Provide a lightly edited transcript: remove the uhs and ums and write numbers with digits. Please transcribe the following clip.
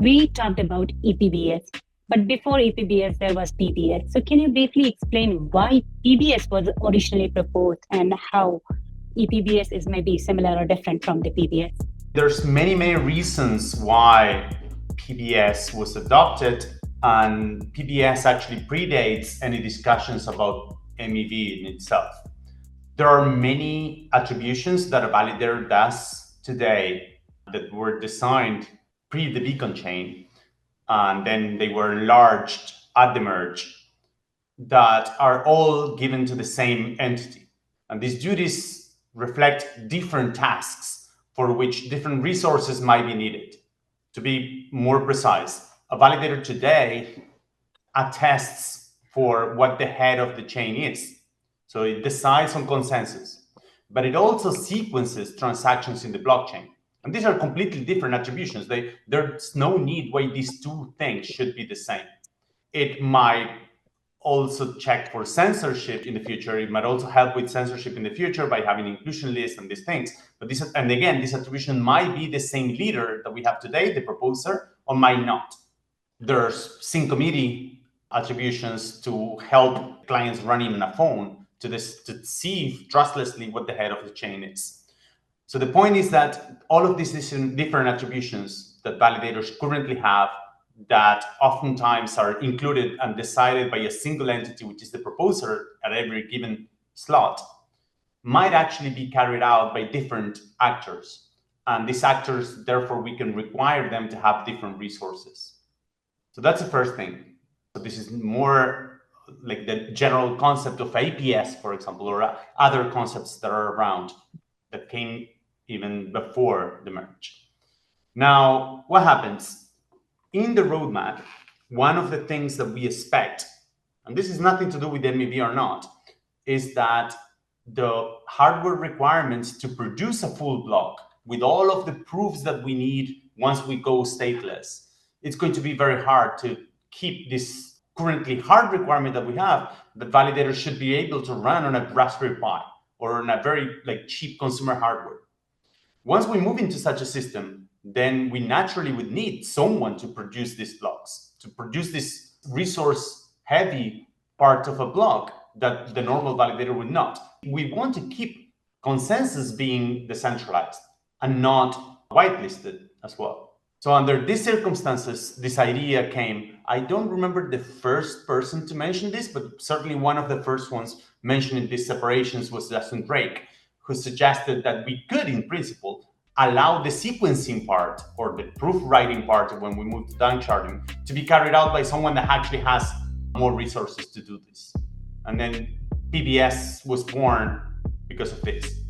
We talked about ePBS, but before ePBS, there was PBS. So can you briefly explain why PBS was originally proposed and how ePBS is maybe similar or different from the PBS? There's many reasons why PBS was adopted, and PBS actually predates any discussions about MEV in itself. There are many attributions that a validator does today that were designed pre the beacon chain, and then they were enlarged at the merge, that are all given to the same entity. And these duties reflect different tasks for which different resources might be needed. To be more precise, a validator today attests for what the head of the chain is. So it decides on consensus, but it also sequences transactions in the blockchain. And these are completely different attributions. There's no need why these two things should be the same. It might also check for censorship in the future. It might also help with censorship in the future by having inclusion lists and these things. But this, and again, this attribution might be the same leader that we have today, the proposer, or might not. There's sync committee attributions to help clients running on a phone to see trustlessly what the head of the chain is. So the point is that all of these different attributions that validators currently have that oftentimes are included and decided by a single entity, which is the proposer at every given slot, might actually be carried out by different actors. And these actors, therefore, we can require them to have different resources. So that's the first thing. So this is more like the general concept of APS, for example, or other concepts that are around that came even before the merge. Now, what happens? In the roadmap, one of the things that we expect, and this is nothing to do with MEV or not, is that the hardware requirements to produce a full block with all of the proofs that we need once we go stateless, it's going to be very hard to keep this currently hard requirement that we have, that validators should be able to run on a Raspberry Pi or on a very cheap consumer hardware. Once we move into such a system, then we naturally would need someone to produce these blocks, to produce this resource-heavy part of a block that the normal validator would not. We want to keep consensus being decentralized and not whitelisted as well. So under these circumstances, this idea came. I don't remember the first person to mention this, but certainly one of the first ones mentioning these separations was Justin Drake, who suggested that we could, in principle, allow the sequencing part or the proof writing part when we move to downsharding to be carried out by someone that actually has more resources to do this. And then PBS was born because of this.